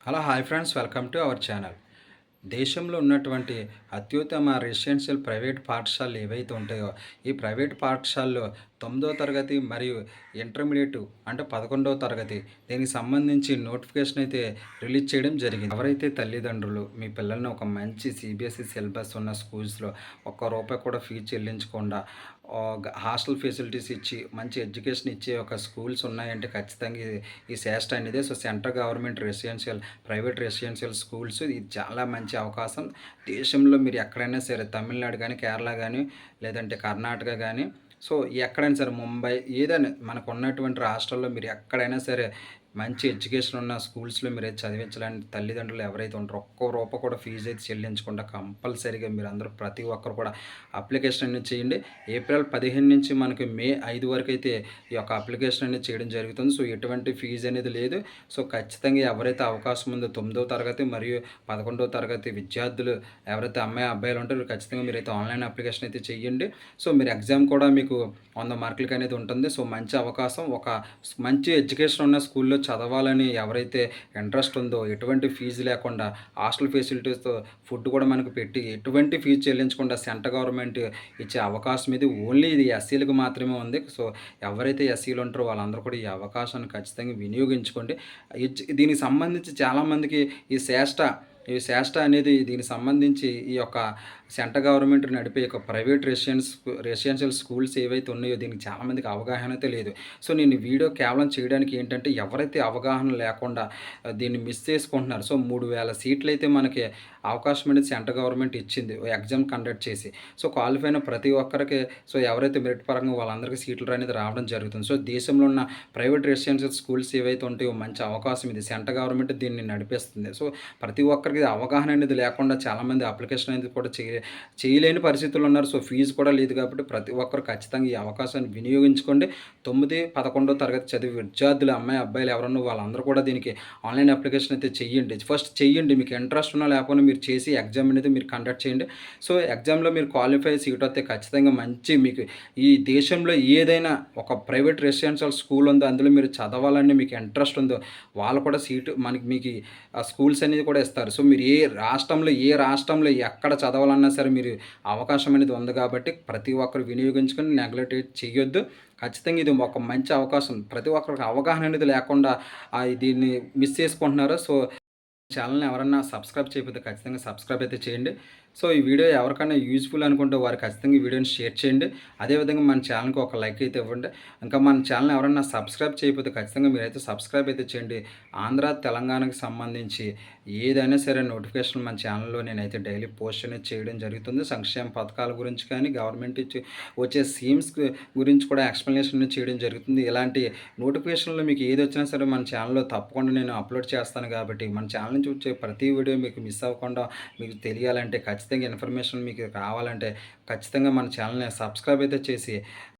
Hello hi friends, welcome to our channel. దేశంలో ఉన్నటువంటి అత్యుత్తమ రెసిడెన్షియల్ ప్రైవేట్ పాఠశాలలు ఏవైతే ఉంటాయో, ఈ ప్రైవేట్ పాఠశాలలో 9వ తరగతి మరియు ఇంటర్మీడియట్ అంటే 11వ తరగతి దీనికి సంబంధించి నోటిఫికేషన్ అయితే రిలీజ్ చేయడం జరిగింది. ఎవరైతే తల్లిదండ్రులు మీ పిల్లల్ని ఒక మంచి సిబిఎస్ఈ సిలబస్ ఉన్న స్కూల్స్లో ఒక్క రూపాయి కూడా ఫీజు చెల్లించకుండా హాస్టల్ ఫెసిలిటీస్ ఇచ్చి మంచి ఎడ్యుకేషన్ ఇచ్చే ఒక స్కూల్స్ ఉన్నాయంటే ఖచ్చితంగా ఈ శాస్ట్ అనేది central government residential private residential schools ఇది చాలా మంచి అవకాశం. దేశంలో మీరు ఎక్కడైనా సరే తమిళనాడు కానీ, కేరళ కానీ, లేదంటే కర్ణాటక కానీ, ఎక్కడైనా సరే ముంబై ఏదైనా మనకు ఉన్నటువంటి రాష్ట్రాల్లో మీరు ఎక్కడైనా సరే మంచి ఎడ్యుకేషన్ ఉన్న స్కూల్స్లో మీరైతే చదివించాలని తల్లిదండ్రులు ఎవరైతే ఉంటారో ఒక్క రూపాయి కూడా ఫీజు అయితే చెల్లించకుండా కంపల్సరీగా మీరు అందరూ ప్రతి ఒక్కరు కూడా అప్లికేషన్ అనేది చేయండి. ఏప్రిల్ 15 నుంచి మనకి మే 5 వరకు అయితే ఈ యొక్క అప్లికేషన్ అనేది చేయడం జరుగుతుంది. ఎటువంటి ఫీజు అనేది లేదు. ఖచ్చితంగా ఎవరైతే అవకాశం ఉందో 9వ తరగతి మరియు 11వ తరగతి విద్యార్థులు ఎవరైతే అబ్బాయిలు ఉంటారో ఖచ్చితంగా మీరైతే ఆన్లైన్ అప్లికేషన్ అయితే చేయండి. మీరు ఎగ్జామ్ కూడా మీకు 100 మార్కులకి అనేది ఉంటుంది. మంచి అవకాశం. ఒక మంచి ఎడ్యుకేషన్ ఉన్న స్కూల్లో చదవాలని ఎవరైతే ఇంట్రెస్ట్ ఉందో ఎటువంటి ఫీజు లేకుండా హాస్టల్ ఫెసిలిటీస్తో ఫుడ్ కూడా మనకు పెట్టి ఎటువంటి ఫీజు చెల్లించకుండా సెంట్రల్ గవర్నమెంట్ ఇచ్చే అవకాశం ఇది ఓన్లీ ఇది ఎస్సీలకు మాత్రమే ఉంది. ఎవరైతే ఎస్సీలు ఉంటారో వాళ్ళందరూ కూడా ఈ అవకాశాన్ని ఖచ్చితంగా వినియోగించుకోండి. దీనికి సంబంధించి చాలామందికి ఈ శాస్ట అనేది దీనికి సంబంధించి ఈ యొక్క సెంట్రల్ గవర్నమెంట్ నడిపే ఒక ప్రైవేట్ రెసిడెన్షియల్ స్కూల్స్ ఏవైతే ఉన్నాయో దీనికి చాలామందికి అవగాహన అయితే లేదు. నేను ఈ వీడియో కేవలం చేయడానికి ఏంటంటే ఎవరైతే అవగాహన లేకుండా దీన్ని మిస్ చేసుకుంటున్నారు. 3,000 సీట్లు అయితే మనకి అవకాశం అనేది సెంట్రల్ గవర్నమెంట్ ఇచ్చింది ఎగ్జామ్ కండక్ట్ చేసి. క్వాలిఫై అయిన ప్రతి ఒక్కరికి ఎవరైతే మెరిట్ పరంగా వాళ్ళందరికీ సీట్లు అనేది రావడం జరుగుతుంది. దేశంలో ఉన్న ప్రైవేట్ రెసిడెన్షియల్ స్కూల్స్ ఏవైతే ఉంటాయో మంచి అవకాశం ఇది. సెంట్రల్ గవర్నమెంట్ దీన్ని నడిపిస్తుంది. ప్రతి ఒక్కరికి అవగాహన అనేది లేకుండా చాలామంది అప్లికేషన్ అనేది కూడా చేయలేని పరిస్థితులు ఉన్నారు. ఫీజు కూడా లేదు కాబట్టి ప్రతి ఒక్కరు ఖచ్చితంగా ఈ అవకాశాన్ని వినియోగించుకోండి. 9, 11వ తరగతి చదివే విద్యార్థులు అబ్బాయిలు ఎవరన్నా వాళ్ళందరూ కూడా దీనికి ఆన్లైన్ అప్లికేషన్ అయితే చెయ్యండి. ఫస్ట్ చెయ్యండి. మీకు ఇంట్రెస్ట్ ఉన్నా లేకపోయినా మీరు చేసి ఎగ్జామ్ అనేది మీరు కండక్ట్ చేయండి. ఎగ్జామ్లో మీరు క్వాలిఫై సీట్ వస్తే ఖచ్చితంగా మంచి మీకు ఈ దేశంలో ఏదైనా ఒక ప్రైవేట్ రెసిడెన్షియల్ స్కూల్ ఉందో అందులో మీరు చదవాలని మీకు ఇంట్రెస్ట్ ఉందో వాళ్ళు కూడా సీటు మీకు స్కూల్స్ అనేది కూడా ఇస్తారు. మీరు ఏ రాష్ట్రంలో ఎక్కడ చదవాలన్నా సరే మీరు అవకాశం అనేది ఉంది కాబట్టి ప్రతి ఒక్కరు వినియోగించుకొని నెగ్లెక్ట్ చేయొద్దు. ఖచ్చితంగా ఇది ఒక మంచి అవకాశం. ప్రతి ఒక్కరికి అవగాహన అనేది లేకుండా దీన్ని మిస్ చేసుకుంటున్నారు. ఛానల్ని ఎవరన్నా సబ్స్క్రైబ్ చేయకపోతే ఖచ్చితంగా సబ్స్క్రైబ్ అయితే చేయండి. ఈ వీడియో ఎవరికైనా యూజ్ఫుల్ అనుకుంటే వారు ఖచ్చితంగా ఈ వీడియోని షేర్ చేయండి. అదేవిధంగా మన ఛానల్కి ఒక లైక్ అయితే ఇవ్వండి. ఇంకా మన ఛానల్ ఎవరన్నా సబ్స్క్రైబ్ చేయకపోతే ఖచ్చితంగా మీరైతే సబ్స్క్రైబ్ అయితే చేయండి. ఆంధ్ర తెలంగాణకి సంబంధించి ఏదైనా సరే నోటిఫికేషన్ మన ఛానల్లో నేనైతే డైలీ పోస్ట్ అనేది చేయడం జరుగుతుంది. సంక్షేమ పథకాల గురించి కానీ గవర్నమెంట్ ఇచ్చి వచ్చే స్కీమ్స్ గురించి కూడా ఎక్స్ప్లెనేషన్ చేయడం జరుగుతుంది. ఇలాంటి నోటిఫికేషన్లో మీకు ఏది వచ్చినా సరే మన ఛానల్లో తప్పకుండా నేను అప్లోడ్ చేస్తాను కాబట్టి మన ఛానల్ నుంచి వచ్చే ప్రతి వీడియో మీకు మిస్ అవ్వకుండా మీకు తెలియాలంటే ఖచ్చితంగా ఇన్ఫర్మేషన్ మీకు రావాలంటే ఖచ్చితంగా మన ఛానల్ని సబ్స్క్రైబ్ అయితే చేసి